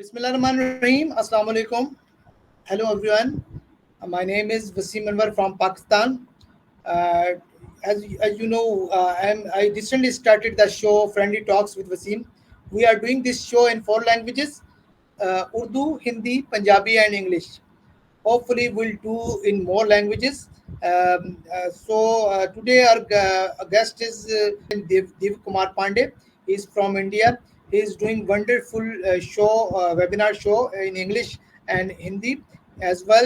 Bismillahirrahmanirrahim. Assalamu alaikum. Hello everyone. My name is Wasim Anwar from Pakistan. Uh, as you know, I recently started the show Friendly Talks with Wasim. We are doing this show in four languages: Urdu, Hindi, Punjabi, and English. Hopefully, we'll do in more languages. Today our guest is Dev Kumar Pandey. He's from India. He's doing wonderful webinar show in English and Hindi as well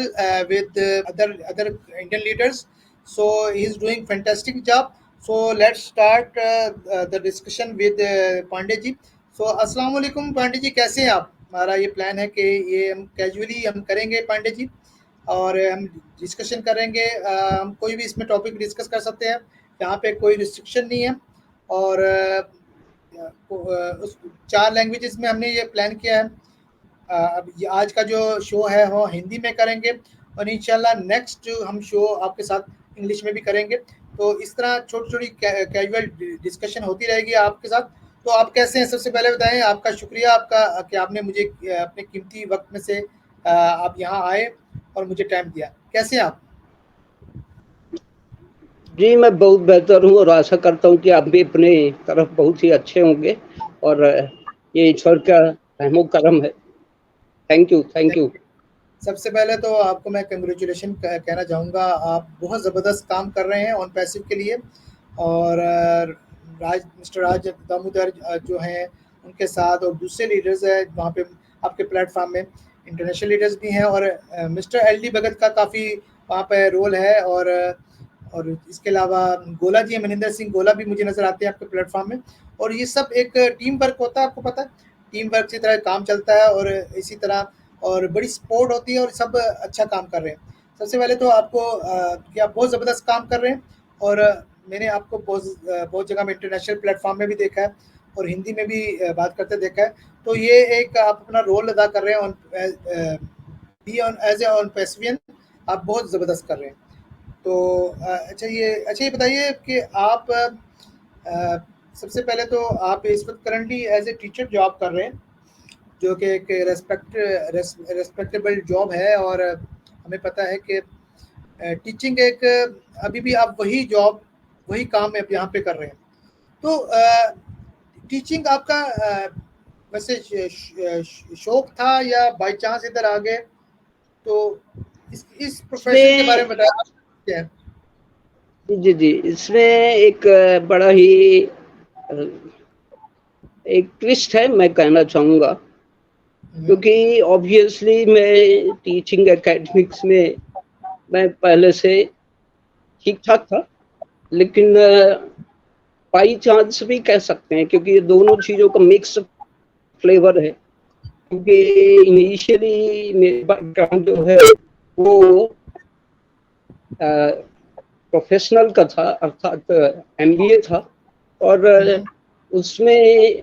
with other Indian leaders. So he's doing fantastic job. So let's start the discussion with Pandey ji. So अस्सलाम वालेकुम पांडे जी, कैसे हैं आप? हमारा ये plan है कि ये हम कैजुअली हम करेंगे पांडे जी, और हम डिस्कशन करेंगे। हम कोई भी इसमें टॉपिक डिस्कस कर सकते हैं, यहाँ पे कोई रिस्ट्रिक्शन नहीं है। और उस चार लैंग्वेजेस में हमने ये प्लान किया है। अब आज का जो शो है वो हिंदी में करेंगे, और इंशाल्लाह नेक्स्ट हम शो आपके साथ इंग्लिश में भी करेंगे। तो इस तरह छोटी छोटी कैजुअल डिस्कशन होती रहेगी आपके साथ। तो आप कैसे हैं? सबसे पहले बताएं, आपका शुक्रिया आपका कि आपने मुझे अपने कीमती वक्त में से आप यहाँ आए और मुझे टाइम दिया। कैसे हैं आप? जी, मैं बहुत बेहतर हूँ और आशा करता हूँ कि आप भी अपने तरफ बहुत ही अच्छे होंगे, और ये ईश्वर का रहमो करम है। Thank you. सबसे पहले तो आपको मैं कंग्रेचुलेशन कहना चाहूँगा। आप बहुत ज़बरदस्त काम कर रहे हैं ऑन पैसिव के लिए, और मिस्टर राज दामोदर जो हैं उनके साथ, और दूसरे लीडर्स हैं वहाँ पे आपके प्लेटफॉर्म में, इंटरनेशनल लीडर्स भी हैं, और मिस्टर एल डी भगत का काफ़ी वहाँ पे रोल है। और इसके अलावा गोला जी, मनिंदर सिंह गोला भी मुझे नज़र आते हैं आपके प्लेटफॉर्म में। और ये सब एक टीम वर्क होता है, आपको पता है, टीम वर्क की तरह काम चलता है, और इसी तरह और बड़ी सपोर्ट होती है, और सब अच्छा काम कर रहे हैं। सबसे पहले तो आपको कि आप बहुत ज़बरदस्त काम कर रहे हैं, और मैंने आपको बहुत जगह में इंटरनेशनल प्लेटफॉर्म में भी देखा है और हिंदी में भी बात करते देखा है। तो ये एक आप अपना रोल अदा कर रहे हैं एज ए ऑन पैसिवियन, आप बहुत ज़बरदस्त कर रहे हैं। तो अच्छा ये बताइए कि आप सबसे पहले तो आप इस वक्त currently as a teacher job कर रहे हैं, जो कि एक रेस्पेक्टेबल जॉब है, और हमें पता है कि टीचिंग एक अभी भी आप वही काम आप यहाँ पे कर रहे हैं। तो टीचिंग आपका वैसे शौक था या बाय चांस इधर आ गए? तो इस प्रोफेशन के बारे में बताया क्या है? जी, इसमें एक बड़ा ही एक ट्विस्ट है, मैं कहना चाहूँगा, क्योंकि ऑब्वियसली मैं टीचिंग एकेडमिक्स में मैं पहले से ठीक ठाक था, लेकिन बाई चांस भी कह सकते हैं, क्योंकि ये दोनों चीज़ों का मिक्स फ्लेवर है। क्योंकि इनिशियली मेरा बैकग्राउंड जो है वो प्रोफेशनल का था, अर्थात MBA था, और उसमें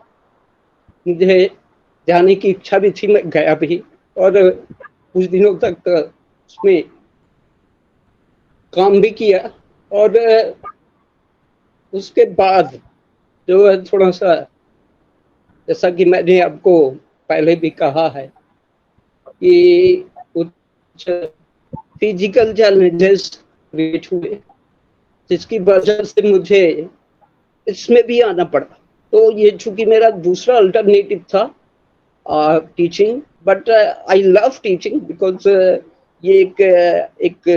मुझे जाने की इच्छा भी थी, मैं गया भी, और कुछ दिनों तक उसमें काम भी किया। और उसके बाद जो है थोड़ा सा, जैसा कि मैंने आपको पहले भी कहा है, कि कुछ फिजिकल चैलेंजेस क्रिएट हुए, जिसकी वजह से मुझे इसमें भी आना पड़ा। तो ये चूंकि मेरा दूसरा अल्टरनेटिव था teaching, but I love teaching because ये एक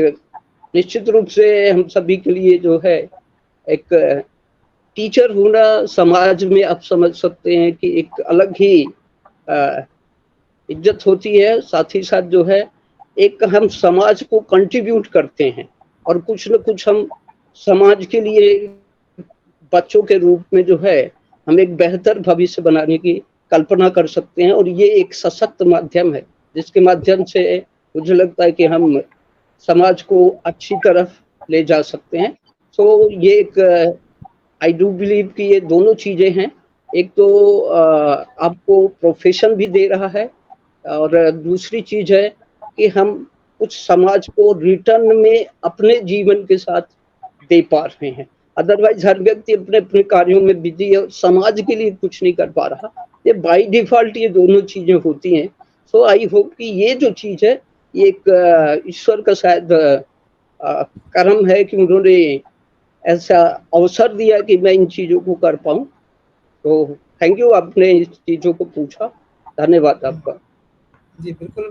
निश्चित रूप से हम सभी के लिए जो है एक टीचर होना समाज में आप समझ सकते हैं कि एक अलग ही इज्जत होती है। साथ ही साथ जो है एक हम समाज को कंट्रीब्यूट करते हैं, और कुछ न कुछ हम समाज के लिए बच्चों के रूप में जो है हम एक बेहतर भविष्य बनाने की कल्पना कर सकते हैं। और ये एक सशक्त माध्यम है जिसके माध्यम से मुझे लगता है कि हम समाज को अच्छी तरफ ले जा सकते हैं। तो ये एक आई डू बिलीव कि ये दोनों चीजें हैं। एक तो आपको प्रोफेशन भी दे रहा है, और दूसरी चीज है कि हम कुछ समाज को रिटर्न में अपने जीवन के साथ दे पा रहे हैं। अदरवाइज हर व्यक्ति अपने अपने कार्यों में बिजी है, समाज के लिए कुछ नहीं कर पा रहा। ये बाय डिफॉल्ट ये दोनों चीजें होती हैं। सो आई होप कि ये जो चीज है ये एक ईश्वर का शायद कर्म है कि उन्होंने ऐसा अवसर दिया कि मैं इन चीजों को कर पाऊं। तो थैंक यू, आपने इस चीजों को पूछा, धन्यवाद आपका। जी बिल्कुल।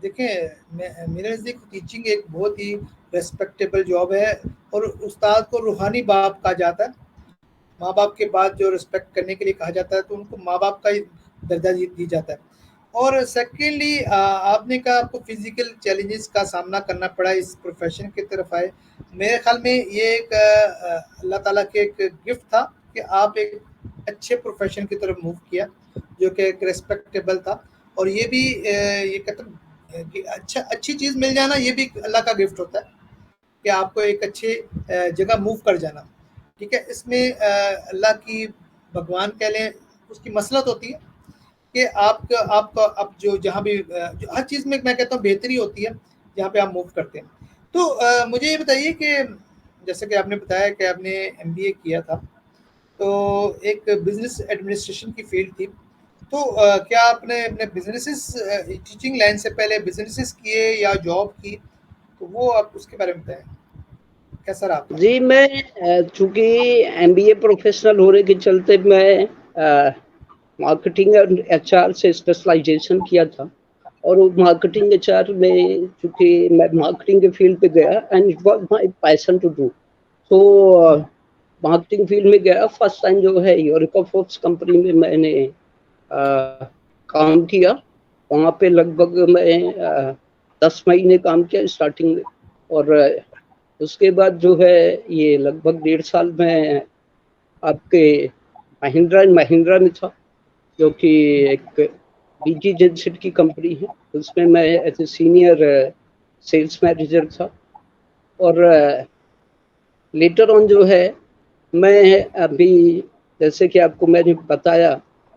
देखें, मेरे नज़दीक टीचिंग एक बहुत ही रेस्पेक्टेबल जॉब है और उस्ताद को रूहानी बाप कहा जाता है। माँ बाप के बाद जो रिस्पेक्ट करने के लिए कहा जाता है तो उनको माँ बाप का ही दर्जा दी जाता है। और सेकेंडली आपने कहा आपको फिजिकल चैलेंजेस का सामना करना पड़ा इस प्रोफेशन की तरफ आए। मेरे ख्याल में ये एक अल्लाह ताला के एक गिफ्ट था कि आप एक अच्छे प्रोफेशन की तरफ मूव किया जो कि एक रिस्पेक्टेबल था। और ये भी ये कहते हैं कि अच्छी चीज़ मिल जाना ये भी अल्लाह का गिफ्ट होता है कि आपको एक अच्छे जगह मूव कर जाना। ठीक है, इसमें अल्लाह की भगवान कह लें उसकी मसलत होती है कि आपका आप जो जहाँ भी जो हर चीज़ में मैं कहता हूँ बेहतरी होती है जहाँ पे आप मूव करते हैं। तो मुझे ये बताइए कि जैसे कि आपने बताया कि आपने एमबीए किया था, तो एक बिजनेस एडमिनिस्ट्रेशन की फील्ड थी। तो क्या आपने अपने बिजनेसेस टीचिंग लाइन से पहले बिजनेसेस किए या जॉब की? तो वो आप उसके बारे में बताएं, कैसा रहा आपका? जी, मैं चूंकि एमबीए प्रोफेशनल होने के चलते मैं मार्केटिंग और एचआर से स्पेशलाइजेशन किया था। और वो मार्केटिंग एचआर में चूंकि मैं मार्केटिंग के फील्ड पे गया and it was my passion to do. तो मार्केटिंग फील्ड में गया, फर्स्ट टाइम जो है यूरेका फोर्ब्स कंपनी में मैंने काम किया। वहाँ पे लगभग मैं 10 महीने काम किया स्टार्टिंग में। और उसके बाद जो है ये लगभग 1.5 साल में आपके महिंद्रा एंड महिंद्रा में था, जो कि एक बीजी जेनसेट की कंपनी है। उसमें मैं as a senior sales manager था। और लेटर ऑन जो है मैं अभी, जैसे कि आपको मैंने बताया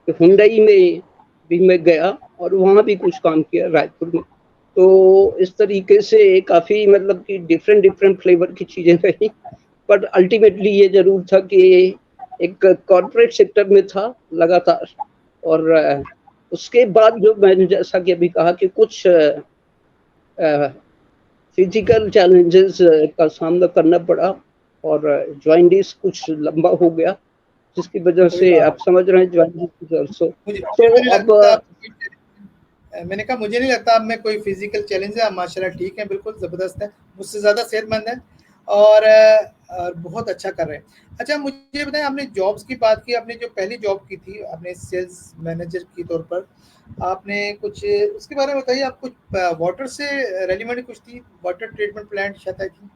कि हुंडई में भी मैं गया और वहाँ भी कुछ काम किया रायपुर में। तो इस तरीके से काफ़ी मतलब कि डिफरेंट डिफरेंट फ्लेवर की चीज़ें रही। बट अल्टीमेटली ये ज़रूर था कि एक कॉर्पोरेट सेक्टर में था लगातार। और उसके बाद जो मैंने जैसा कि अभी कहा कि कुछ फिजिकल चैलेंजेस का सामना करना पड़ा और जॉइंटिस कुछ लंबा हो गया, जिसकी वजह कोई से बात आप समझ रहे हैं जॉइंटिस ऑल्सो। मुझे तो तो नहीं अब लगता मैंने कहा मुझे नहीं लगता आप में कोई फिजिकल चैलेंज है। आप माशाल्लाह ठीक हैं, बिल्कुल ज़बरदस्त है, मुझसे ज़्यादा सेहतमंद है और बहुत अच्छा कर रहे हैं। अच्छा मुझे बताएं, आपने जॉब्स की बात की, आपने जो पहली जॉब की थी आपने सेल्स मैनेजर के तौर पर, आपने कुछ उसके बारे में बताइए। आप कुछ वाटर से रेलिवेंट कुछ थी, वाटर ट्रीटमेंट प्लांट शायद आई थी,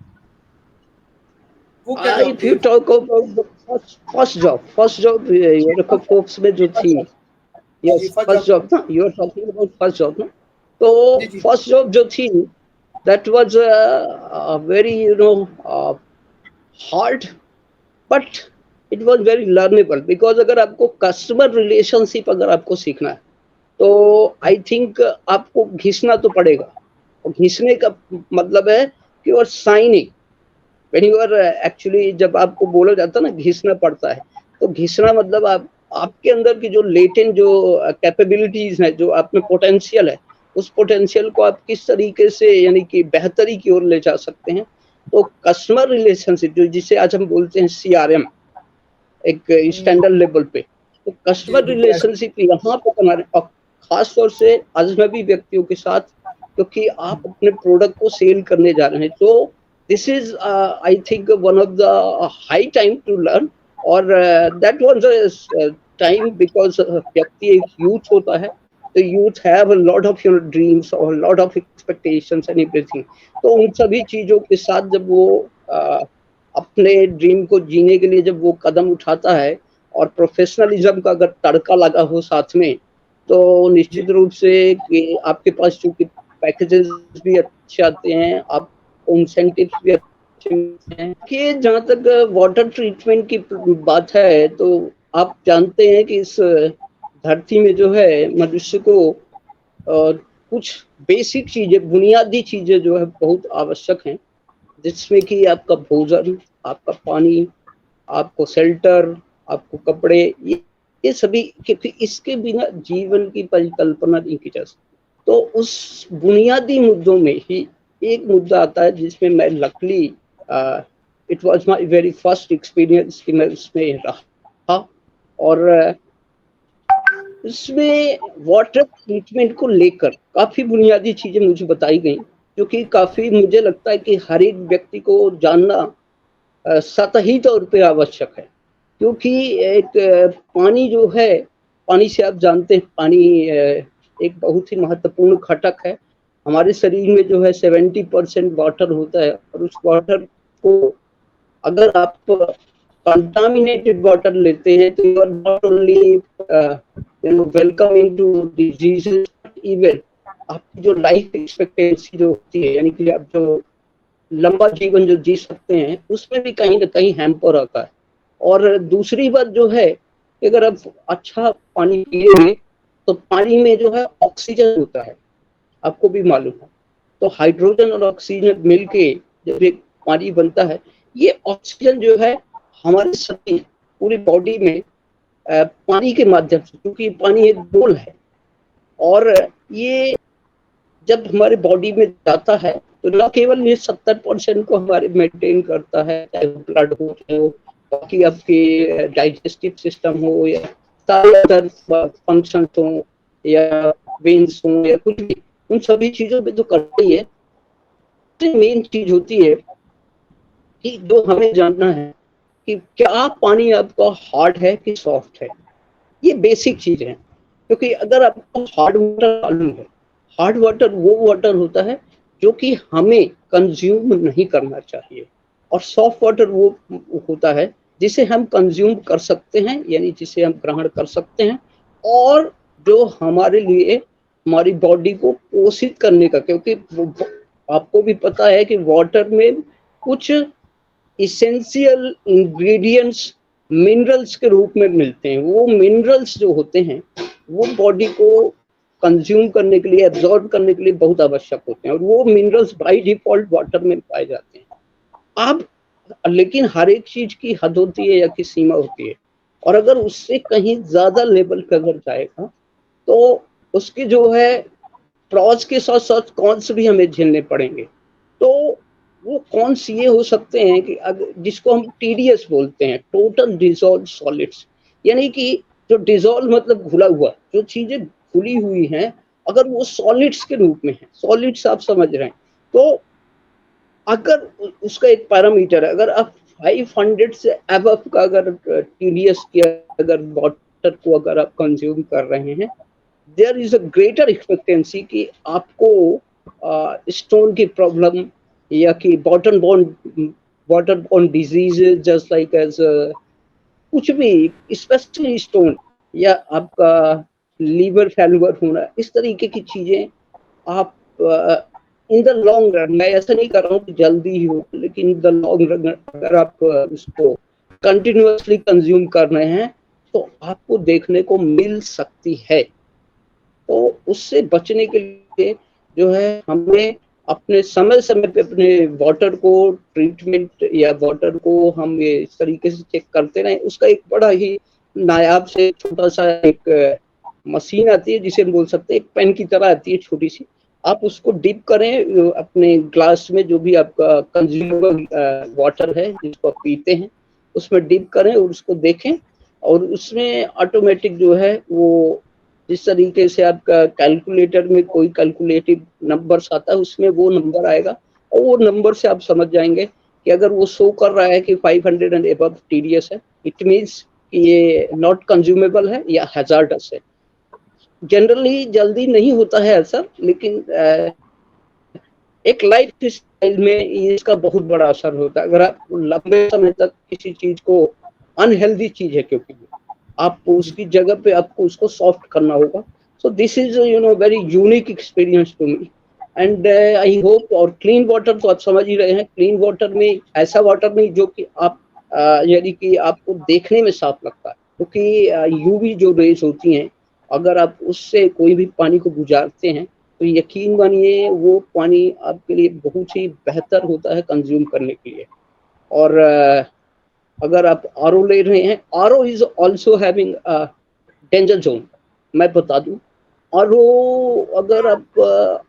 वो क्या जॉब इफ थी? You talk about first job Eureka Forbes में जो फर्स्ट थी, जॉब। जी yes first first job job कौन ना, सी? You are talking about first job ना। तो जी जी। फर्स्ट जॉब जो थी that was very hard, but it was very learnable. Because अगर आपको कस्टमर रिलेशनशिप अगर आपको सीखना है तो आई थिंक आपको घिसना तो पड़ेगा। और घिसने का मतलब है कि और signing when you are actually, जब आपको बोला जाता है ना घिसना पड़ता है, तो घिसना मतलब आप आपके अंदर की जो लेटेंट जो कैपेबिलिटीज है, जो आप में पोटेंशियल है, उस पोटेंशियल को आप किस तरीके से यानी कि बेहतरी की ओर ले जा सकते हैं। तो कस्टमर रिलेशनशिप जो जिसे आज हम बोलते हैं सीआरएम, एक स्टैंडर्ड लेवल पे, तो जी कस्टमर बिल्कुल ऐसा। रिलेशनशिप यहाँ पे बनाने और खास तौर से अजनबी व्यक्तियों के साथ, क्योंकि आप अपने प्रोडक्ट को सेल करने जा रहे हैं। तो this is I think one of the high time to learn. और दैट वाज टाइम बिकॉज व्यक्ति एक यूथ होता है, तो youth have a lot of your dreams और lot of expectations and everything. तो उन सभी चीजों के साथ जब वो अपने ड्रीम को जीने के लिए जब वो कदम उठाता है और प्रोफेशनलिज्म का अगर तड़का लगा हो साथ में, तो जी निश्चित रूप से कि आपके पास चूंकि पैकेजेस भी अच्छे आते हैं, आप इंसेंटिव्स भी अच्छे मिलते हैं। कि जहाँ तक वाटर ट्रीटमेंट की बात है, तो आप जानते हैं कि इस धरती में जो है मनुष्य को कुछ बेसिक चीजें, बुनियादी चीजें जो है बहुत आवश्यक हैं, जिसमें कि आपका भोजन, आपका पानी, आपको शेल्टर, आपको कपड़े, ये सभी, क्योंकि इसके बिना जीवन की परिकल्पना नहीं की जा सकती। तो उस बुनियादी मुद्दों में ही एक मुद्दा आता है जिसमें मैं luckily it was my very first experience कि मैं उसमें रहा, और इसमें वाटर ट्रीटमेंट को लेकर काफी बुनियादी चीजें मुझे बताई गई, जो कि काफी मुझे लगता है कि हर एक व्यक्ति को जानना सतही तौर पे आवश्यक है। क्योंकि एक पानी जो है, पानी से आप जानते हैं पानी एक बहुत ही महत्वपूर्ण घटक है। हमारे शरीर में जो है 70% वाटर होता है, और उस वाटर को अगर आप कंटामिनेटेड वाटर लेते हैं तो you are not only welcoming to diseases, even आपकी जो लाइफ एक्सपेक्टेंसी जो होती है, यानी कि आप जो लंबा जीवन जो जी सकते हैं, उसमें भी कहीं ना कहीं हैम्पर आता है। और दूसरी बात जो है, अगर आप अच्छा पानी पिएंगे तो पानी में जो है ऑक्सीजन होता है, आपको भी मालूम है। तो हाइड्रोजन और ऑक्सीजन मिलके जब एक पानी बनता है, ये ऑक्सीजन जो है हमारे शरीर पूरी बॉडी में पानी के माध्यम से, क्योंकि पानी एक बोल है, और ये जब हमारे बॉडी में जाता है तो न केवल ये 70% को हमारे मेंटेन करता है, चाहे ब्लड हो, बाकी आपके डाइजेस्टिव सिस्टम हो, या सारे अदर फंक्शन हो, या वेन्स हो, या कुछ भी, उन सभी चीजों पे तो करता ही है। मेन चीज होती है कि जो हमें जानना है कि क्या पानी आपका हार्ड है कि सॉफ्ट है। ये बेसिक चीज है, क्योंकि अगर आपको हार्ड वाटर मालूम है, हार्ड वाटर वो वाटर होता है जो कि हमें कंज्यूम नहीं करना चाहिए, और सॉफ्ट वाटर वो होता है जिसे हम कंज्यूम कर सकते हैं, यानी जिसे हम ग्रहण कर सकते हैं, और जो हमारे लिए हमारी बॉडी को पोषित करने का, क्योंकि आपको भी पता है कि वाटर में कुछ इसेंशियल इंग्रेडिएंट्स मिनरल्स के रूप में मिलते हैं। वो मिनरल्स जो होते हैं वो बॉडी को कंज्यूम करने के लिए, एब्जॉर्ब करने के लिए बहुत आवश्यक होते हैं, और वो मिनरल्स बाय डिफॉल्ट वाटर में पाए जाते हैं। अब लेकिन हर एक चीज की हद होती है या की सीमा होती है, और अगर उससे कहीं ज्यादा लेवल पे अगर जाएगा तो उसकी जो है प्रॉस के साथ साथ कॉन्स भी हमें झेलने पड़ेंगे। तो वो कॉन्स ये हो सकते हैं कि जिसको हम टीडीएस बोलते हैं, टोटल डिसॉल्व सॉलिड्स, यानी कि जो डिसॉल्व मतलब घुला हुआ, जो चीजें घुली हुई हैं, अगर वो सॉलिड्स के रूप में है, सॉलिड्स आप समझ रहे हैं, तो अगर उसका एक पैरामीटर है, अगर आप 500 से अबव का अगर टीडीएस की अगर वाटर को अगर आप कंज्यूम कर रहे हैं, there is a greater expectancy कि आपको स्टोन की प्रॉब्लम, या कि water borne diseases just like as कुछ भी, स्पेशली स्टोन, या आपका लीवर फेल्यूर होना, इस तरीके की चीजें आप इन द लॉन्ग रन, मैं ऐसा नहीं कर रहा हूँ कि जल्दी ही हो, लेकिन इन द लॉन्ग रन अगर आप उसको कंटिन्यूअसली कंज्यूम कर रहे हैं तो आपको देखने को मिल सकती है। तो उससे बचने के लिए जो है हमें अपने समय समय पे अपने वाटर को ट्रीटमेंट, या वाटर को हम ये इस तरीके से चेक करते रहें। उसका एक बड़ा ही नायाब से छोटा सा एक मशीन आती है, जिसे हम बोल सकते हैं एक पेन की तरह आती है, छोटी सी। आप उसको डिप करें अपने ग्लास में, जो भी आपका कंज्यूमेबल वाटर है जिसको आप पीते हैं, उसमें डिप करें और उसको देखें, और उसमें ऑटोमेटिक जो है वो जिस तरीके से आपका कैलकुलेटर में कोई कैलकुलेटिव नंबर्स आता है, उसमें वो नंबर आएगा, और वो नंबर से आप समझ जाएंगे कि अगर वो शो कर रहा है कि 500 एंड अबव टीडीएस है, इट मीन्स कि ये नॉट कंज्यूमेबल है या हैजार्डस है। जनरली जल्दी नहीं होता है ऐसा, लेकिन एक लाइफ स्टाइल में इसका बहुत बड़ा असर होता है। अगर आप लंबे समय तक किसी चीज को, अनहेल्दी चीज है क्योंकि आपको उसकी जगह पे आपको उसको सॉफ्ट करना होगा। So this is very unique experience to me, and I hope. और क्लीन वाटर तो आप समझ ही रहे हैं, क्लीन वाटर में ऐसा वाटर नहीं जो कि आप यानी कि आपको देखने में साफ लगता है, क्योंकि यूवी जो रेज होती हैं, अगर आप उससे कोई भी पानी को गुजारते हैं तो यकीन मानिए वो पानी आपके लिए बहुत ही बेहतर होता है कंज्यूम करने के लिए। और अगर आप आरओ ले रहे हैं, RO is also having danger zone. मैं बता दूं और वो अगर आप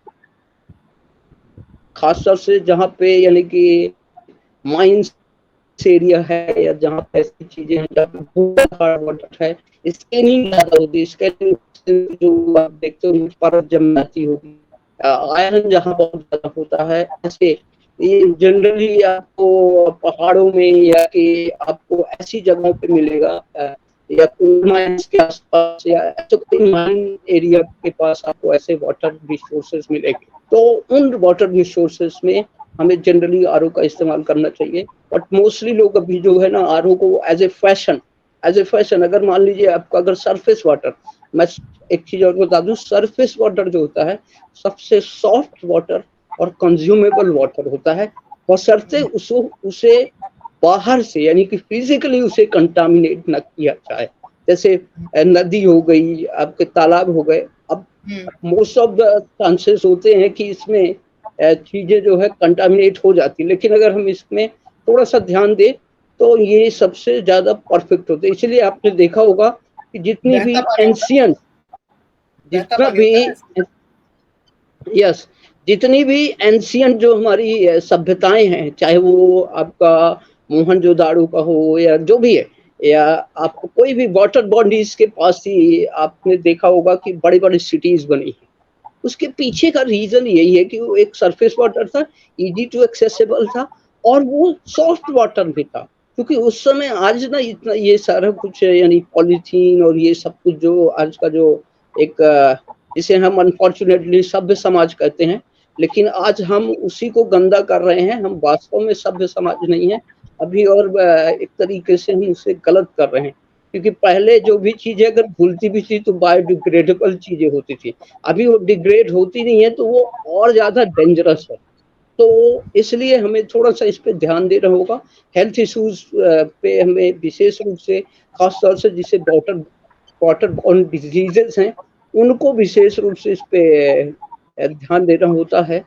खास तौर से जहाँ पे यानी कि माइंस एरिया है या जहाँ पे ऐसी चीजें हैं जहाँ पे बहुत हार्ड वाटर है, स्कैनिंग ज्यादा होती है, स्कैनिंग जो आप देखते हो परत जम जाती होगी, आयरन जहाँ बहुत ज्यादा होता है, ऐसे ये जनरली आपको पहाड़ों में या कि आपको ऐसी जगहों पे मिलेगा, या कोल माइंस के आसपास या ऐसे कोई माइन एरिया के पास आपको ऐसे वाटर रिसोर्सेज मिलेंगे। तो उन वाटर रिसोर्सेज में हमें जनरली आरओ का इस्तेमाल करना चाहिए। बट मोस्टली लोग अभी जो है ना आरओ को एज ए फैशन अगर मान लीजिए आपका अगर सरफेस वाटर, मैं एक चीज और बता दूं, सरफेस वाटर जो होता है सबसे सॉफ्ट वाटर और कंज्यूमेबल वाटर होता है, बशर्ते उसे बाहर से यानी कि फिजिकली उसे कंटामिनेट न किया जाए। जैसे नदी हो गई, आपके तालाब हो गए, अब मोस्ट ऑफ द चांसेस होते हैं कि इसमें चीजें जो है कंटामिनेट हो जाती, लेकिन अगर हम इसमें थोड़ा सा ध्यान दें तो ये सबसे ज्यादा परफेक्ट होते हैं। इसलिए आपने देखा होगा कि जितनी भी बहता पानी होता है, एंशियंट, बहता जितना पानी भी, होता है ना? यस, जितनी भी एंशियंट जो हमारी सभ्यताएं हैं, चाहे वो आपका मोहनजोदाड़ो का हो या जो भी है, या आपको कोई भी वाटर बॉडीज के पास ही आपने देखा होगा कि बड़ी बड़ी सिटीज बनी है। उसके पीछे का रीजन यही है कि वो एक सरफेस वाटर था, इजी टू एक्सेसिबल था, और वो सॉफ्ट वाटर भी था। क्योंकि उस समय आज ना इतना ये सारा कुछ यानी पॉलीथीन और ये सब कुछ जो आज का जो एक जिसे हम अनफॉर्चुनेटली सभ्य समाज कहते हैं, लेकिन आज हम उसी को गंदा कर रहे हैं। हम वास्तव में सभ्य समाज नहीं है अभी, और एक तरीके से हम उसे गलत कर रहे हैं। क्योंकि पहले जो भी चीजें अगर भूलती भी थी तो बायोडिग्रेडेबल चीजें होती थी, अभी वो डिग्रेड होती नहीं है तो वो और ज्यादा डेंजरस है। तो इसलिए हमें थोड़ा सा इस पे ध्यान देना होगा। हेल्थ इश्यूज पे हमें विशेष रूप से, खास तौर से जिसे वाटर वाटर बॉर्न डिजीजेस हैं, उनको विशेष रूप से इस पे ध्यान देना होता है।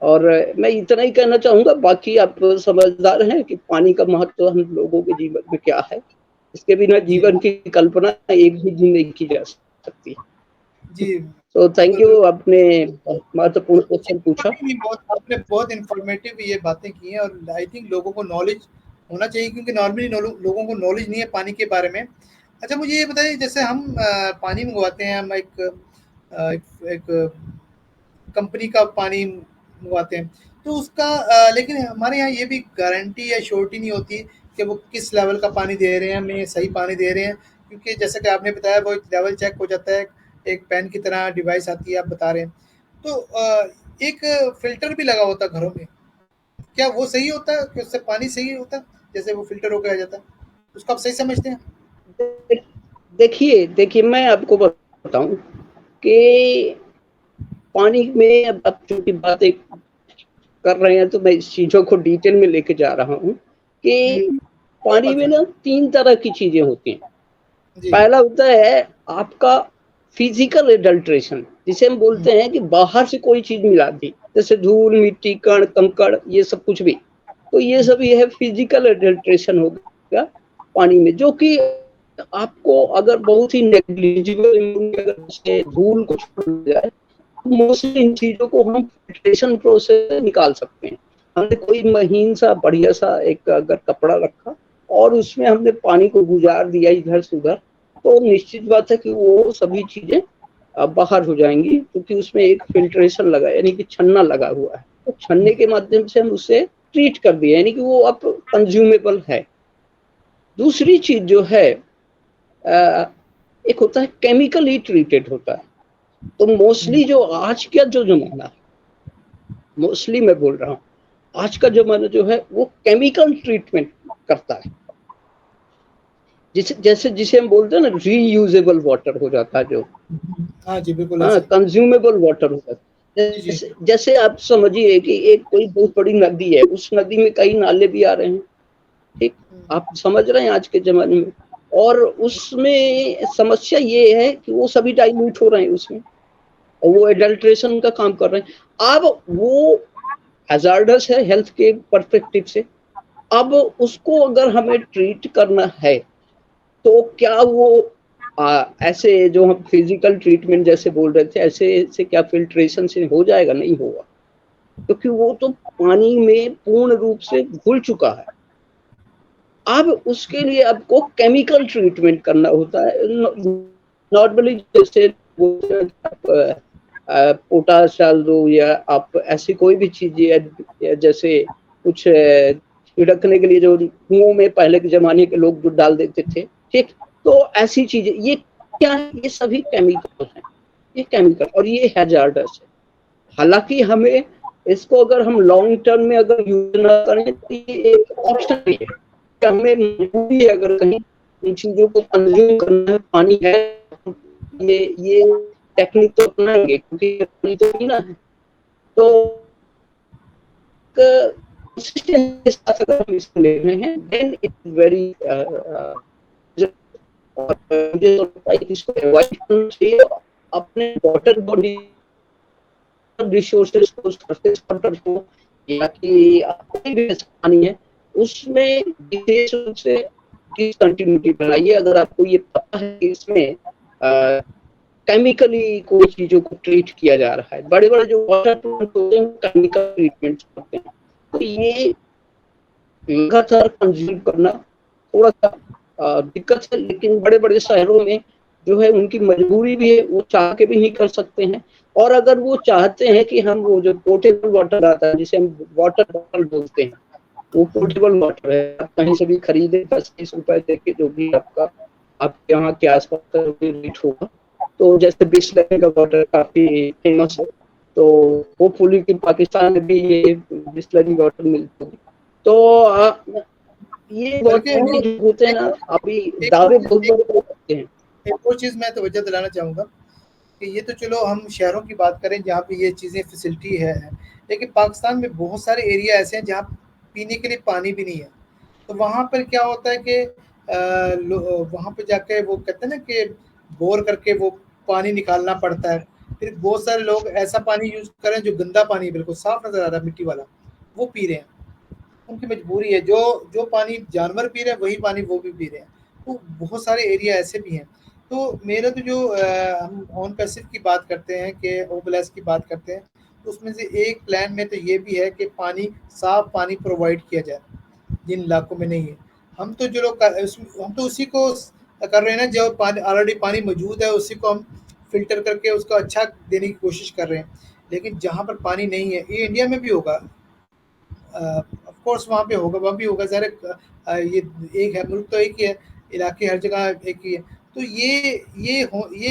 और मैं इतना ही कहना चाहूंगा, बाकी आप समझदार हैं कि पानी का महत्व हम लोगों के जीवन में क्या है। इसके बिना जी जीवन की कल्पना एक भी दिन नहीं की जा सकती। जी, तो थैंक बिल्कुल यू, बिल्कुल। आपने महत्वपूर्ण क्वेश्चन पूछा। नहीं, बहुत आपने बहुत इन्फॉर्मेटिव ये बातें की हैं, और आई थिंक लोगों को नॉलेज होना चाहिए, क्योंकि नॉर्मली लोगों को नॉलेज नहीं है पानी के बारे में। अच्छा, मुझे ये बताइए, जैसे हम पानी मंगवाते हैं, हम एक कंपनी का पानी मंगवाते हैं, तो उसका लेकिन हमारे यहाँ ये भी गारंटी या श्योरिटी नहीं होती कि वो किस लेवल का पानी दे रहे हैं, हमें सही पानी दे रहे हैं। क्योंकि जैसा कि आपने बताया, वो लेवल चेक हो जाता है, एक पेन की तरह डिवाइस आती है, आप बता रहे हैं। तो एक फ़िल्टर भी लगा होता है घरों में, क्या वो सही होता है? कि उससे पानी सही होता है? जैसे वो फ़िल्टर होके आ जाता है, उसको आप सही समझते हैं? देखिए देखिए, मैं आपको बताऊं कि पानी में अब चूंकि बातें कर रहे हैं तो मैं इस चीजों को डिटेल में लेके जा रहा हूँ कि कोई पानी बात में नहीं। ना 3 तरह की चीजें होती हैं। जी। पहला होता है आपका फिजिकल एडल्ट्रेशन, जिसे हम हुँ, बोलते हैं कि बाहर से कोई चीज मिला दी, जैसे धूल मिट्टी कण कंकड़ ये सब कुछ भी, तो ये हुँ, सब ये है फिजिकल एडल्ट्रेशन हो गया पानी में, जो कि आपको अगर बहुत ही नेग्लिजिबल अगर धूल को छोड़ जाए, मोस्टली इन चीजों को हम फिल्ट्रेशन प्रोसेस से निकाल सकते हैं। हमने कोई महीन सा बढ़िया सा एक अगर कपड़ा रखा और उसमें हमने पानी को गुजार दिया इधर से उधर, तो निश्चित बात है कि वो सभी चीजें बाहर हो जाएंगी, क्योंकि उसमें एक फिल्ट्रेशन लगा यानी कि छन्ना लगा हुआ है। तो छन्ने के माध्यम से हम उसे ट्रीट कर दिए, यानी कि वो अब कंज्यूमेबल है। दूसरी चीज जो है, एक होता है केमिकली ट्रीटेड होता है। तो हुँ, मोस्टली जो आज का जो जमाना है, मोस्टली मैं बोल रहा हूँ, आज का जमाना जो है वो केमिकल ट्रीटमेंट करता है, जिसे जैसे जिसे हम बोलते हैं ना रीयूजेबल वाटर हो जाता है जो, हाँ जी, बिल्कुल हाँ, ऐसा ही। कंज्यूमेबल वाटर होता है। जी, जी। जैसे आप समझिए कि एक कोई बहुत बड़ी नदी है, उस नदी में कई नाले भी आ रहे हैं, ठीक, हुँ, आप समझ रहे हैं आज के जमाने में, और उसमें समस्या ये है कि वो सभी डाइल्यूट हो रहे हैं उसमें, और वो एडल्ट्रेशन का काम कर रहे हैं। अब वो हैजार्डस है हेल्थ के परस्पेक्टिव से। अब उसको अगर हमें ट्रीट करना है तो क्या वो ऐसे जो हम फिजिकल ट्रीटमेंट जैसे बोल रहे थे, ऐसे क्या फिल्ट्रेशन से हो जाएगा? नहीं होगा, क्योंकि वो तो पानी में पूर्ण रूप से घुल चुका है। अब उसके लिए आपको केमिकल ट्रीटमेंट करना होता है। नॉर्मली जैसे पोटाश डाल दो, या आप ऐसी कोई भी चीज, या जैसे कुछ छिड़कने के लिए जो कुओं में पहले के जमाने के लोग जो डाल देते थे, ठीक, तो ऐसी चीजें, ये क्या है? ये सभी केमिकल हैं, ये केमिकल, और ये हैजार्डस है। हालांकि हमें इसको अगर हम लॉन्ग टर्म में अगर यूज ना करें तो ये एक ऑप्शन भी है कि हमें मजबूरी है, अगर कहीं इन चीजों को कंज्यूम करना है, पानी है, ये टेक्निक तो अपनाएंगे, क्योंकि पानी तो पीना है। तो कंसिस्टेंसी के साथ अगर हम इसको ले रहे हैं, देन इट वेरी, और मुझे तो लगता है कि इसको अवॉइड करना चाहिए। अपने वाटर बॉडी रिसोर्सेज को, सरफेस वाटर को, या कि कोई भी पानी है, उसमें विशेष रूप से डिसकंटिन्यूटी बनाइए। अगर आपको ये पता है कि इसमें केमिकली कोई चीजों को ट्रीट किया जा रहा है, बड़े बड़े जो वाटर प्लांट होते हैं केमिकल ट्रीटमेंट करते हैं, तो ये लगातार कंज्यूम करना थोड़ा सा दिक्कत है। लेकिन बड़े बड़े शहरों में जो है उनकी मजबूरी भी है, वो चाह के भी नहीं कर सकते हैं। और अगर वो चाहते हैं कि हम वो जो पोर्टेबल वाटर आता है, जिसे हम वाटर बॉटल बोलते हैं, वो पोर्टेबल वाटर है, आप कहीं से भी खरीदे 10-20 रुपए देके, जो भी आपका आपके यहाँ के आसपास का रेट होगा। तो जैसे बिस्लरी का वाटर काफी फेमस है, तो होपफुली कि पाकिस्तान में भी ये बिस्लरी वाटर मिलती है। तो ये वाटर जो होते हैं ना, अभी दावे बहुत बड़े करते हैं। एक और चीज़ मैं तवज्जो दिलाना चाहूँगा कि ये तो चलो हम शहरों की बात करें जहाँ पे ये चीज़ें फैसिलिटी है, लेकिन पाकिस्तान में बहुत सारे एरिया ऐसे हैं जहाँ पीने के लिए पानी भी नहीं है। तो वहाँ पर क्या होता है कि वहाँ पे जाके वो कहते हैं ना कि बोर करके वो पानी निकालना पड़ता है। फिर बहुत सारे लोग ऐसा पानी यूज़ करें जो गंदा पानी बिल्कुल साफ नज़र आ रहा है, मिट्टी वाला, वो पी रहे हैं। उनकी मजबूरी है, जो पानी जानवर पी रहे हैं वही पानी वो भी पी रहे हैं। तो बहुत सारे एरिया ऐसे भी हैं। तो मेरा तो जो हम ऑन पैसिव की बात करते हैं कि ओबलेस की बात करते हैं, तो उसमें से एक प्लान में तो ये भी है कि पानी, साफ पानी प्रोवाइड किया जाए जिन इलाकों में नहीं है। हम तो जो लोग हम तो उसी को कर रहे हैं ना, जो पानी ऑलरेडी पानी मौजूद है उसी को हम फिल्टर करके उसको अच्छा देने की कोशिश कर रहे हैं। लेकिन जहाँ पर पानी नहीं है, ये इंडिया में भी होगा, ऑफ कोर्स वहाँ पे होगा, वहाँ भी होगा ज़ाहिर है। ये एक है, मुल्क तो एक ही है, इलाके हर जगह एक ही है। तो ये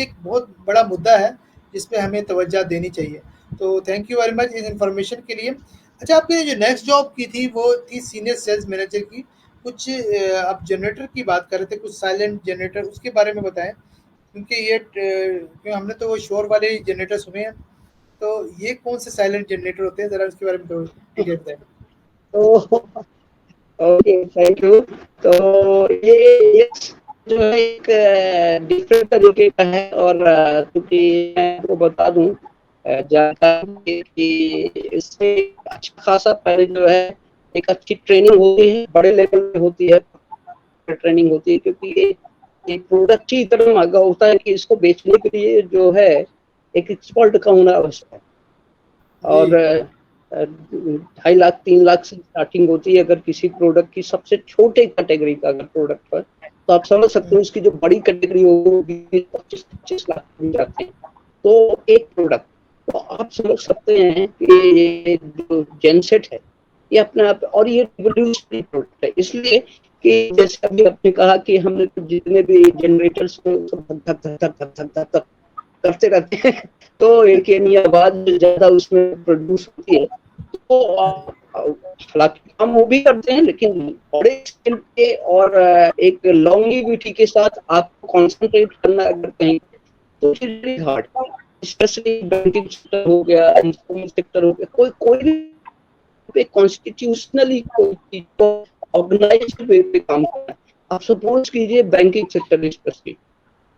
एक बहुत बड़ा मुद्दा है जिस पे हमें तवज्जो देनी चाहिए। तो थैंक यू वेरी मच इस इन्फॉर्मेशन के लिए। अच्छा, आपने जो नेक्स्ट जॉब की थी वो थी सीनियर सेल्स मैनेजर की। कुछ आप जनरेटर की बात कर रहे थे, कुछ साइलेंट जनरेटर, उसके बारे में बताएँ? क्योंकि क्यों हमने तो वो शोर वाले जनरेटर सुने हैं, तो ये कौन से साइलेंट जनरेटर होते हैं? ज़रा उसके बारे में थोड़ा डिटेल बताएँ। तो ओके, थैंक यू। तो ये जो है एक डिफरेंट तरीके का है, और क्योंकि मैं आपको बता दूं जानकारी कि इससे अच्छा खासा पहले जो है एक अच्छी ट्रेनिंग होती है, बड़े लेवल पे होती है ट्रेनिंग होती है, क्योंकि ये प्रोडक्ट ही इतना महंगा होता है कि इसको बेचने के लिए जो है एक एक्सपर्ट का होना आवश्यक है। और 2.5 लाख 3 लाख से स्टार्टिंग होती है अगर किसी प्रोडक्ट की, सबसे छोटे कैटेगरी का अगर प्रोडक्ट पर, तो आप समझ सकते हो उसकी जो बड़ी कैटेगरी होगी 20-25 लाख में जाते हैं तो एक प्रोडक्ट। तो आप समझ सकते हैं कि ये जो जेनसेट है ये अपने आप, और ये रिवोल्यूशनरी प्रोडक्ट है, इसलिए कि जैसे अभी आपने कहा कि हमने जितने भी जनरेटर्स करते रहते हैं तो एक आवाज ज्यादा उसमें प्रोड्यूस होती है। तो हालांकि हम वो भी करते हैं, लेकिन बड़े स्केल पे और एक लॉन्गिविटी के साथ आपको कंसंट्रेट करना अगर कहीं, तो it is hard. Specially banking sector हो गया, इंफॉर्मल सेक्टर हो गया, कोई पे कॉन्स्टिट्यूशनली कोई चीज को ऑर्गेनाइज्ड वे पे काम करना है। आप सपोज कीजिए बैंकिंग सेक्टर स्पेशली,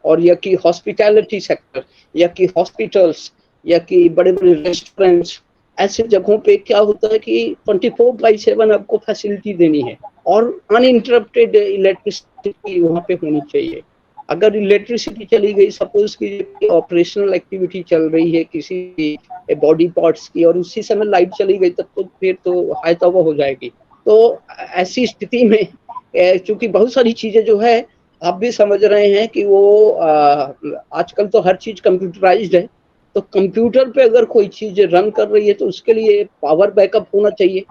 और या कि हॉस्पिटैलिटी सेक्टर, या कि हॉस्पिटल्स, या कि बड़े बड़े रेस्टोरेंट्स, ऐसे जगहों पे क्या होता है कि 24/7 आपको फैसिलिटी देनी है, और अनइंटरप्टेड इलेक्ट्रिसिटी वहाँ पे होनी चाहिए। अगर इलेक्ट्रिसिटी चली गई, सपोज की ऑपरेशनल एक्टिविटी चल रही है किसी बॉडी पार्ट्स की और उसी समय लाइट चली गई, तब तो फिर तो हाय तौबा हो जाएगी। तो ऐसी स्थिति में चूंकि बहुत सारी चीजें जो है आप भी समझ रहे हैं कि वो आजकल तो हर चीज कंप्यूटराइज्ड है, तो कंप्यूटर पे अगर कोई चीज रन कर रही है तो उसके लिए पावर बैकअप होना चाहिए।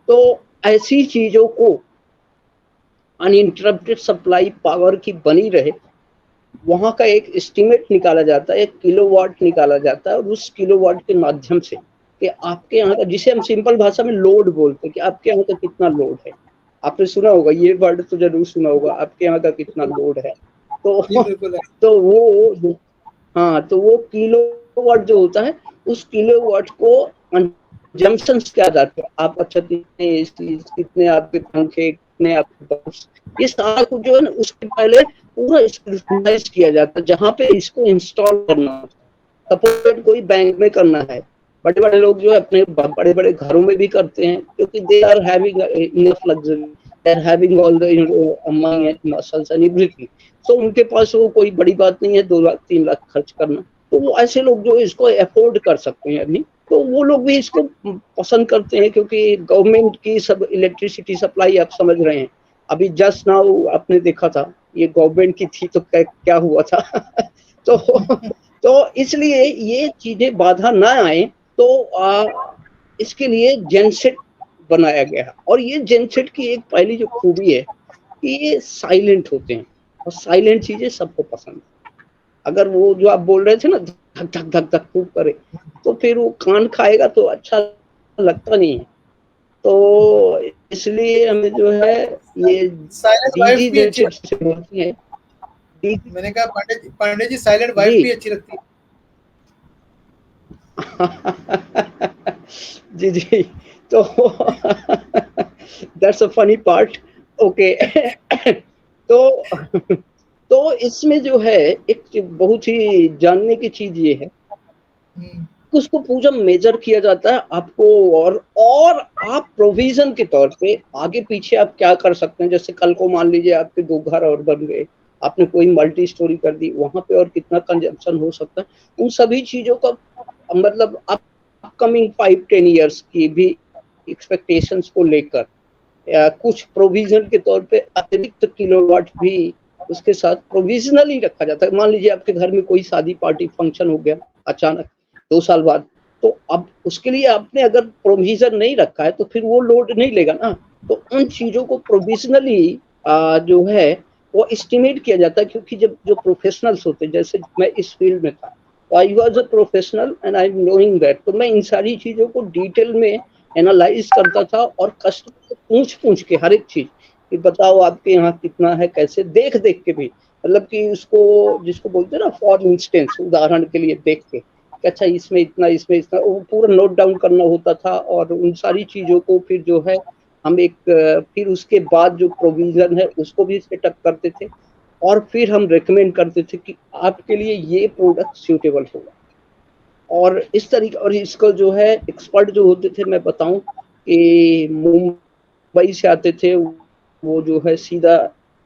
तो ऐसी चीजों को अनइंटरप्टेड सप्लाई पावर की बनी रहे, वहां का एक एस्टिमेट निकाला जाता है, 1 किलोवाट निकाला जाता है, और उस किलोवाट के माध्यम से कि आपके यहाँ का, जिसे हम सिंपल भाषा में लोड बोलते हैं, कि आपके यहाँ का कितना लोड है। आपने सुना होगा ये वर्ड, तो जरूर सुना होगा, आपके यहाँ का कितना लोड है। तो जी बिल्कुल है। तो वो, हाँ, तो वो किलोवाट जो होता है, उस किलोवाट को कंजम्पशन क्या जाता है, आप अच्छा कितने एसी, कितने आपके पंखे, कितने आपके बल्ब, ये सारा कुछ जो है ना उसके पहले पूरा स्क्रूटनाइज किया जाता है, जहाँ पे इसको इंस्टॉल करना, सपोज कोई बैंक में करना है, बड़े बड़े लोग जो है अपने बड़े बड़े घरों में भी करते हैं, क्योंकि they are having enough luxury, they are having all the money and muscles and everything. तो उनके पास वो कोई बड़ी बात नहीं है 2 लाख 3 लाख खर्च करना, तो वो ऐसे लोग जो इसको अफोर्ड कर सकते हैं अभी, तो वो लोग भी इसको पसंद करते हैं, क्योंकि गवर्नमेंट की सब इलेक्ट्रिसिटी सप्लाई आप समझ रहे हैं, अभी जस्ट नाउ आपने देखा था, ये गवर्नमेंट की थी तो क्या हुआ था तो तो इसलिए ये चीजें बाधा ना आए, तो इसके लिए जेनसेट बनाया गया। और ये जेनसेट की एक पहली जो खूबी है कि ये साइलेंट होते हैं, और साइलेंट चीजें सबको पसंद है। अगर वो जो आप बोल रहे थे ना धक धक धक धक खूब करे, तो फिर वो कान खाएगा तो अच्छा लगता नहीं है। तो इसलिए हमें जो है ये साइलेंट वाइफ्स डीजी भी अच्छी लगती जेनसेट बोलती है। है। मैंने कहा पांडे जी साइलेंट वाइफ जी भी अच्छी लगती है। जी जी, तो that's a funny part. Okay तो तो इसमें जो है एक बहुत ही जानने की चीज ये है कि उसको पूरा मेजर किया जाता है आपको, और आप प्रोविजन के तौर पे आगे पीछे आप क्या कर सकते हैं। जैसे कल को मान लीजिए आपके 2 घर और बन गए, आपने कोई मल्टी स्टोरी कर दी, वहां पे और कितना कंजम्पशन हो सकता है, उन सभी चीजों का मतलब अपकमिंग 5-10 ईयर्स की भी एक्सपेक्टेशंस को लेकर कुछ प्रोविजन के तौर पे अतिरिक्त किलोवाट भी उसके साथ प्रोविजनली रखा जाता है। मान लीजिए आपके घर में कोई शादी पार्टी फंक्शन हो गया अचानक 2 साल बाद, तो अब उसके लिए आपने अगर प्रोविजन नहीं रखा है तो फिर वो लोड नहीं लेगा ना। तो उन चीजों को प्रोविजनली जो है वो एस्टिमेट किया जाता है, क्योंकि जब जो प्रोफेशनल्स होते हैं, जैसे मैं इस फील्ड में था, I was a professional and I am knowing that, तो मैं इन सारी चीजों को डिटेल में एनालाइज करता था, और कस्टमर से पूछ के हर एक चीज कि बताओ आपके यहाँ कितना है, कैसे देख देख के भी, मतलब कि उसको जिसको बोलते हैं ना फॉर इंस्टेंस, उदाहरण के लिए देख के कि अच्छा इसमें इतना, इसमें इतना, वो पूरा नोट डाउन करना होता था। और उन सारी चीजों को फिर जो है हम एक फिर उसके बाद जो प्रोविजन है उसको भी सेटअप करते थे, और फिर हम रेकमेंड करते थे कि आपके लिए ये प्रोडक्ट सूटेबल होगा। और इस तरीके, और इसको जो है एक्सपर्ट जो होते थे, मैं बताऊं कि मुंबई से आते थे, वो जो है सीधा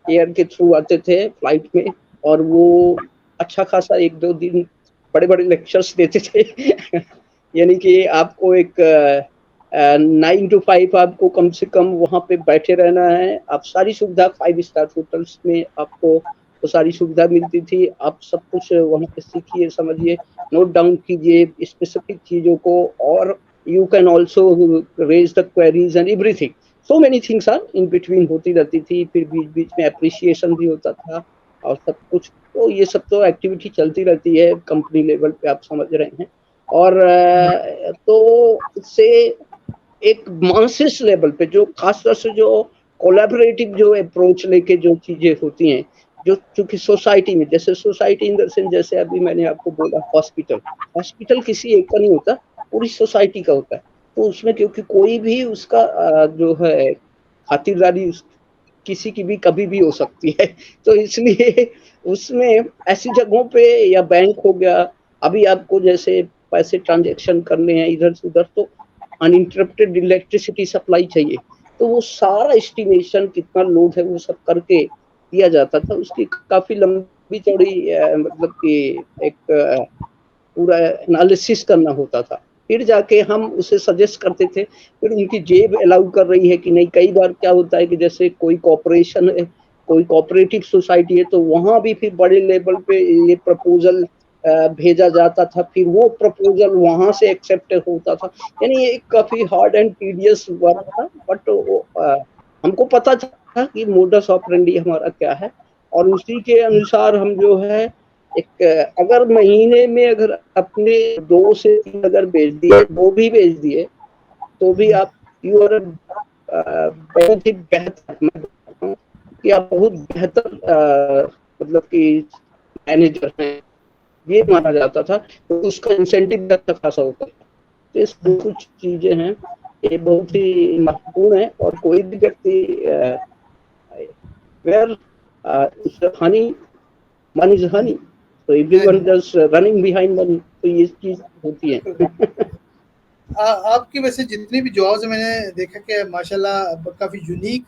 एयर के थ्रू आते थे फ्लाइट में, और वो अच्छा खासा 1-2 दिन बड़े बड़े लेक्चर्स देते थे यानी कि आपको एक 9 to 5 आपको कम से कम वहां पे बैठे रहना है। आप सारी सुविधा 5 स्टार होटल्स में आपको तो सारी सुविधा मिलती थी, आप सब कुछ वहां पे सीखिए, समझिए, नोट डाउन कीजिए स्पेसिफिक चीजों को, और you can also raise the queries and everything, so many things are in between होती रहती थी। फिर बीच बीच में अप्रिसिएशन भी होता था और सब कुछ। तो ये सब तो एक्टिविटी चलती रहती है कंपनी लेवल पे, आप समझ रहे हैं। और तो इससे एक मासिस लेवल पे जो खासतौर से जो कोलैबोरेटिव जो अप्रोच लेके जो चीजें होती हैं, जो चूंकि सोसाइटी में, जैसे सोसाइटी इन द सेंस, जैसे अभी मैंने आपको बोला हॉस्पिटल, हॉस्पिटल किसी एक का नहीं होता, पूरी सोसाइटी का होता है। तो उसमें क्योंकि कोई भी उसका जो है खातिरदारी किसी की भी कभी भी हो सकती है, तो इसलिए उसमें ऐसी जगहों पे, या बैंक हो गया, अभी आपको जैसे पैसे ट्रांजेक्शन करने हैं इधर से उधर, तो अनइंटरप्टेड इलेक्ट्रिसिटी सप्लाई चाहिए, तो वो सारा एस्टिमेशन कितना लोड है वो सब करके दिया जाता था। उसकी काफी लंबी भी थोड़ी मतलब कि एक पूरा एनालिसिस करना होता था, फिर जाके हम उसे सजेस्ट करते थे। फिर उनकी जेब अलाउ कर रही है कि नहीं। कई बार क्या होता है कि जैसे कोई कॉर्पोरेशन है, कोई कोऑपरेटिव सोसाइटी है, तो वहां भी फिर बड़े लेवल पे ये प्रपोजल भेजा जाता था, फिर वो प्रपोजल वहां से एक्सेप्ट होता था। यानी ये काफी हार्ड एंड टीडियस वर्क था, बट हमको पता था कि मोडस ऑपरेंडी हमारा क्या है, और उसी के अनुसार हम जो है एक, अगर महीने में अगर अपने 2 से 3 अगर भेज दिए, 2 भी भेज दिए, तो भी आप यू आर बहुत ही बेहतर, मैं बताता हूँ कि आप बहुत बेहतर मतलब कि मैनेजर हैं, ये माना जाता था। तो उसका इंसेंटिव भी अच्छा खासा होता था। तो इस कुछ चीजें हैं, ये बहुत ही महत्वपूर्ण है। और कोई भी व्यक्ति वेयर हनी मन इज हनी, तो हाँ एवरीवन जी। जस्ट रनिंग बिहाइंड मनी, तो ये चीज होती है। आपकी वैसे जितनी भी जॉब्स मैंने देखा कि माशाल्लाह काफ़ी यूनिक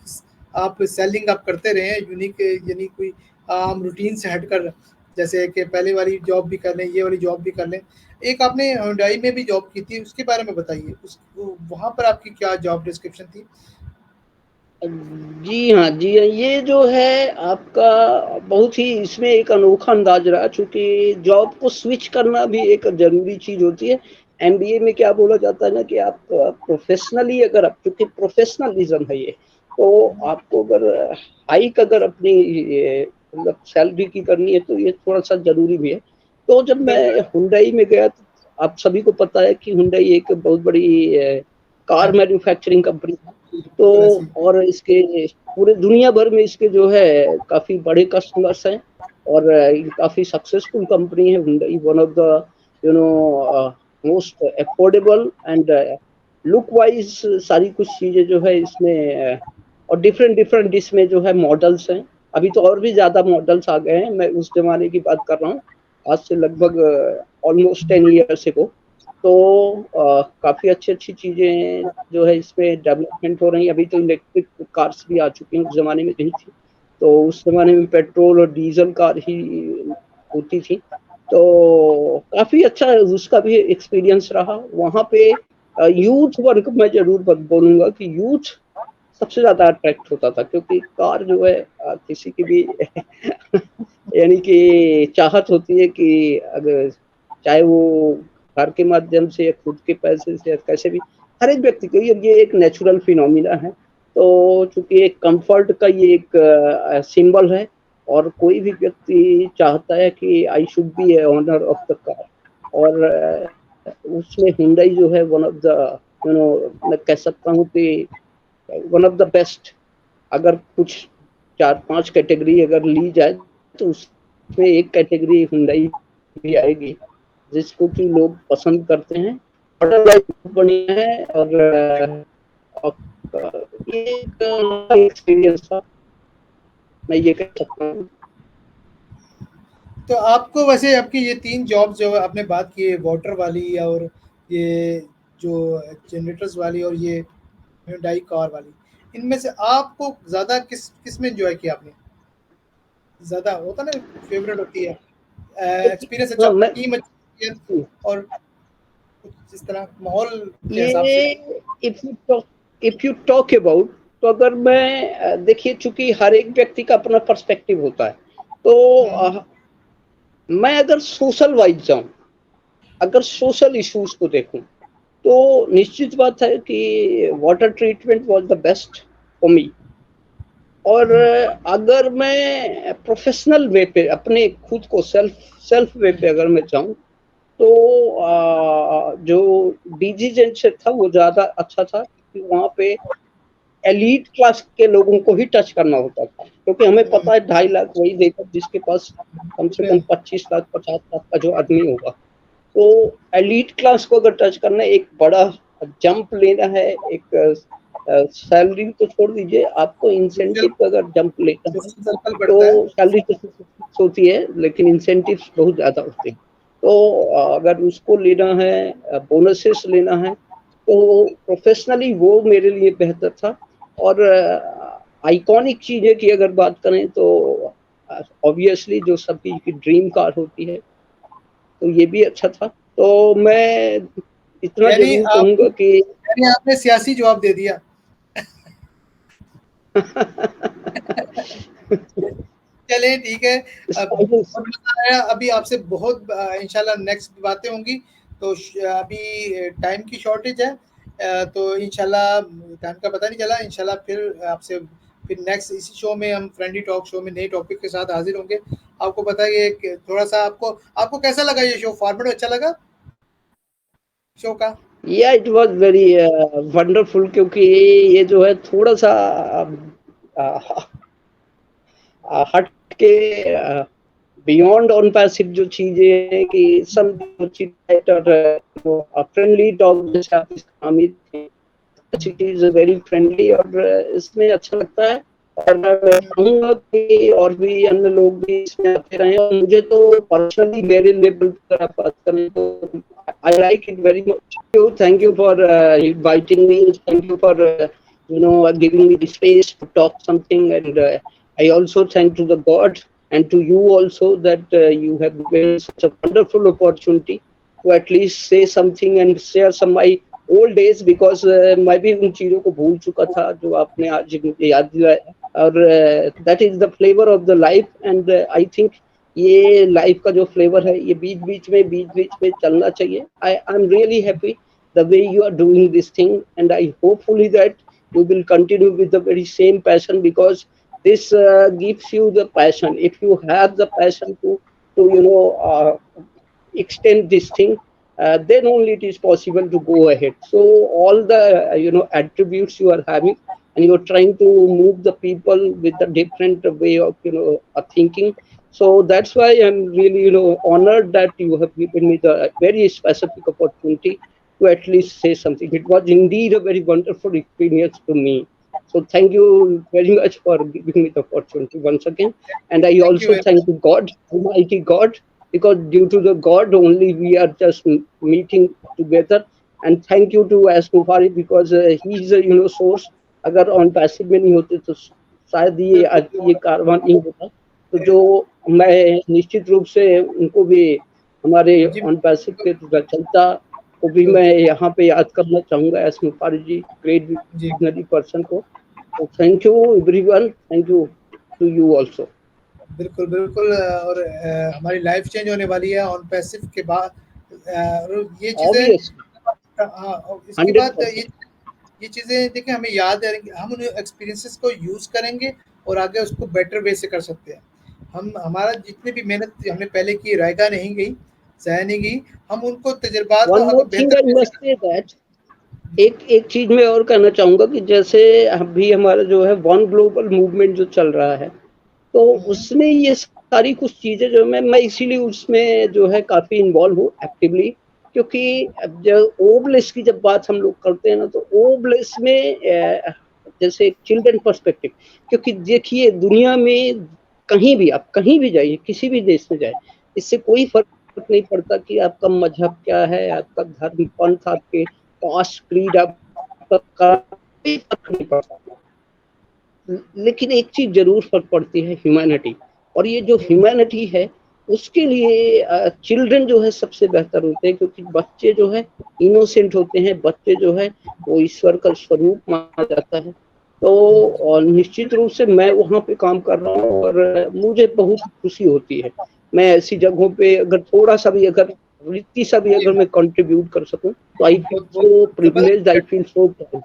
आप सेलिंग आप करते रहे हैं, यूनिक यानी कोई आम रूटीन से हटकर, जैसे कि पहले वाली जॉब भी कर लें, ये वाली जॉब भी कर लें। एक आपने हुंडई में भी जॉब की थी, उसके बारे में बताइए। उस वहाँ पर आपकी क्या जॉब डिस्क्रिप्शन थी? जी हाँ, जी हाँ। ये जो है आपका बहुत ही इसमें एक अनोखा अंदाज रहा, चूँकि जॉब को स्विच करना भी एक ज़रूरी चीज़ होती है। एमबीए में क्या बोला जाता है ना कि आप प्रोफ़ेशनली अगर आप, चूँकि प्रोफ़ेशनलिज़्म है ये, तो आपको अगर हाइक अगर अपनी ये मतलब सैलरी की करनी है, तो ये थोड़ा-सा ज़रूरी भी है। तो जब मैं बिल्कुल। हुंडई में गया, तो आप सभी को पता है कि हुंडई एक बहुत बड़ी कार हाँ, मैन्युफैक्चरिंग कंपनी है। तो बिल्कुल ऐसे ही। और इसके पूरे दुनिया भर में इसके जो है काफ़ी बड़े कस्टमर्स हैं, और काफ़ी सक्सेसफुल कंपनी है Hyundai, one of the you know most affordable and look wise सारी कुछ चीज़ें जो है इसमें और डिफरेंट डिफरेंट इसमें जो है मॉडल्स हैं। अभी तो और भी ज़्यादा मॉडल्स आ गए हैं, मैं उस ज़माने की बात कर रहा हूँ, आज से लगभग ऑलमोस्ट 10 ईयर्स अगो। तो काफ़ी अच्छी-अच्छी चीज़ें जो है इसमें डेवलपमेंट हो रही हैं। अभी तो इलेक्ट्रिक कार्स भी आ चुकी हैं, उस ज़माने में नहीं थी। तो उस ज़माने में पेट्रोल और डीज़ल कार ही होती थी। तो काफ़ी अच्छा उसका भी एक्सपीरियंस रहा। वहाँ पे यूथ वर्क मैं ज़रूर ब बोलूँगा कि यूथ सबसे ज़्यादा अट्रैक्ट होता था, क्योंकि कार जो है किसी की भी यानी कि चाहत होती है कि अगर चाहे वो घर के माध्यम से या खुद के पैसे से या कैसे भी, हर एक व्यक्ति को ये एक नेचुरल फिनोमिना है। तो चूँकि एक कम्फर्ट का ये एक सिंबल है, और कोई भी व्यक्ति चाहता है कि I should be A owner of the car, और उसमें हुंडई जो है one of the you know मैं कह सकता हूँ कि वन ऑफ द बेस्ट। अगर कुछ 4-5 कैटेगरी अगर ली जाए, तो उसमें एक कैटेगरी हुंडई भी आएगी, जिसको कि लोग पसंद करते हैं। मॉडल वाइज बढ़िया है, और ये एक एक्सपीरियंस था, मैं ये कह सकता हूँ। तो आपको वैसे आपकी ये 3 जॉब जो आपने बात की है, वाटर वाली और ये जो जनरेटर्स वाली और ये हुंडई कार वाली, इनमें से आपको ज़्यादा किस में एन्जॉय किया आपने? ज़्यादा होता है ना, फेवरेट होती है। एक्सपीरियंस अच्छा, हाँ, मैं टीम अच्छी है और कुछ इस तरह माहौल के हिसाब से। ये इफ यू टॉक अबाउट, तो अगर मैं देखिए, चूंकि हर एक व्यक्ति का अपना पर्सपेक्टिव होता है, तो हुँ, मैं अगर सोशल वाइज जाऊं, अगर सोशल इश्यूज को देखूं, तो निश्चित बात है कि water treatment was the best for me. और हुँ, अगर मैं प्रोफेशनल वे पे अपने खुद को सेल्फ सेल्फ वे पे अगर मैं जाऊं, तो जो डीजी जेंटसेट था वो ज़्यादा अच्छा था, क्योंकि वहाँ पे एलीट क्लास के लोगों को ही टच करना होता था, क्योंकि हमें हुँ, पता है 2.5 लाख वही देगा जिसके पास कम से कम बिल 25 लाख 50 लाख का जो आदमी होगा। तो एलीट क्लास को अगर टच करना है, एक बड़ा जंप लेना है, एक सैलरी तो छोड़ दीजिए, आपको सोशल इंसेंटिव का अगर जंप लेना है, सोशल सर्कल तो बढ़ता है। सैलरी तो फिक्स होती है, लेकिन इंसेंटिव्स बहुत ज़्यादा होते हैं। तो अगर उसको लेना है, बोनसेस लेना है, तो प्रोफेशनली वो मेरे लिए बेहतर था। और आइकॉनिक चीज़ें की अगर बात करें, तो ऑब्वियसली जो सभी की ड्रीम कार होती है, तो ये भी अच्छा था। तो मैं इतना जरूर कहूँगा कि आपने सियासी जवाब दे दिया। चलिए ठीक है, अभी आपसे बहुत इंशाल्लाह नेक्स्ट बातें होंगी। तो अभी टाइम की शॉर्टेज है, तो इंशाल्लाह टाइम का पता नहीं चला। इंशाल्लाह फिर आपसे फिर नेक्स्ट इसी शो में हम फ्रेंडली टॉक शो में नए टॉपिक के साथ हाजिर होंगे। आपको बताइए कि थोड़ा सा आपको कैसा लगा ये शो, फॉर्मेट अच्छा लगा शो का? या इट वाज वेरी वंडरफुल, क्योंकि ये जो है थोड़ा सा हट के बियॉन्ड ऑन पैसिव जो चीजें हैं कि सम और फ्रेंडली टॉक जैसे आप हामिद थे, इट इज वेरी फ्रेंडली और इसमें अच्छा लगता है। और मैं चाहूंगा कि और भी अन्य लोग भी इसमें आते रहे। और मुझे तो पर्सनली मेरे लेवल पर आप बात करें तो I like it very much. Thank you for inviting me, thank you for giving me the space to talk something, and I also thank to the God and to you also that you have given such a wonderful opportunity to at least say something and share some my old days, because मैं भी उन चीजों को भूल चुका था जो आपने आज मुझे याद दिलाया। और that is the flavour of the life, and I think ये लाइफ का जो फ्लेवर है ये बीच बीच में चलना चाहिए। I am really happy the way you are doing this thing, and I hopefully that you will continue with the very same passion, because this gives you the passion. If you have the passion to extend this thing, then only it is possible to go ahead. So all the attributes you are having, and you are trying to move the people with a different way of thinking. So that's why I'm really honored that you have given me the very specific opportunity to at least say something. It was indeed a very wonderful experience to me. So thank you very much for giving me the opportunity once again. And I also thank to God, Almighty God, because due to the God only we are just meeting together. And thank you to S. Mufari, because he is a source. अगर on passive में नहीं होते तो शायद ये आज ये कारवां नहीं होता। तो जो मैं निश्चित रूप से उनको भी हमारे ऑन पैसिव के चलता को भी मैं यहाँ पे याद करना चाहूँगा, S Mufari ji, great visionary person को। तो thank you everyone, thank you to you also. बिल्कुल बिल्कुल, और हमारी लाइफ चेंज होने वाली है ऑन पैसिव के बाद। ये चीज़ें इसके बाद ये चीज़ें देखिए हमें याद है, हम उन एक्सपीरियंसेस को यूज़ करेंगे और आगे उसको बेटर वे से कर सकते हैं। हम हमारा जितनी भी मेहनत हमने पहले की रायगा नहीं गई, ज़ाया नहीं गई, हम उनको तजुर्बात को बेहतर। एक चीज मैं और कहना चाहूंगा कि जैसे अभी हमारा जो है वन ग्लोबल मूवमेंट जो चल रहा है, तो उसमें ये सारी कुछ चीजें जो मैं इसीलिए उसमें जो है काफी इन्वॉल्व हूँ एक्टिवली, क्योंकि जब ओबलेस की जब बात हम लोग करते हैं ना, तो ओबलेस में जैसे चिल्ड्रन पर्सपेक्टिव, क्योंकि देखिए दुनिया में कहीं भी आप कहीं भी जाइए, किसी भी देश में जाए, इससे कोई फर्क नहीं पड़ता कि आपका मजहब क्या है, आपका धर्म पंथ, आपके कास्ट क्रीड, आपका कोई फर्क नहीं पड़ता। लेकिन एक चीज जरूर फर्क पड़ती है, ह्यूमैनिटी। और ये जो ह्यूमैनिटी है उसके लिए चिल्ड्रन जो है सबसे बेहतर होते हैं, क्योंकि बच्चे जो है इनोसेंट होते हैं, बच्चे जो है वो ईश्वर का स्वरूप माना जाता है। तो निश्चित रूप से मैं वहाँ पे काम कर रहा हूँ और मुझे बहुत खुशी होती है। मैं ऐसी जगहों पे अगर थोड़ा सा भी अगर इतनी सा भी अगर मैं कंट्रीब्यूट कर सकूं तो I feel so privileged, I feel so proud.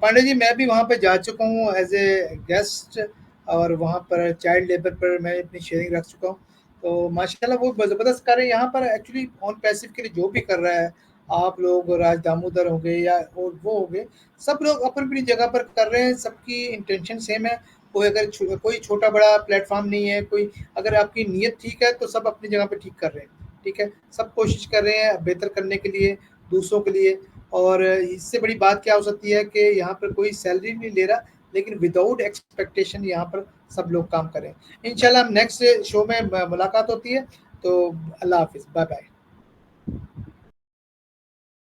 Pandey ji, मैं भी वहाँ पे जा चुका हूँ एज ए गेस्ट, और वहाँ पर चाइल्ड लेबर पर मैं अपनी शेयरिंग रख चुका हूँ। तो माशाल्लाह वो ज़बरदस्त कार्य यहाँ पर एक्चुअली ऑन पैसिव के लिए जो भी कर रहा है, आप लोग राज दामोदर हो गए या और वो हो गए, सब लोग अपनी अपनी जगह पर कर रहे हैं, सबकी इंटेंशन सेम है। कोई अगर कोई छोटा बड़ा प्लेटफॉर्म नहीं है, कोई अगर आपकी नीयत ठीक है तो सब अपनी जगह पर ठीक कर रहे हैं, ठीक है, सब कोशिश कर रहे हैं बेहतर करने के लिए, दूसरों के लिए। और इससे बड़ी बात क्या हो सकती है कि यहाँ पर कोई सैलरी नहीं ले रहा, लेकिन विदाउट एक्सपेक्टेशन यहाँ पर सब लोग काम करें। इंशाल्लाह नेक्स्ट शो में मुलाकात होती है। तो अल्लाह हाफिज़, बाय बाय।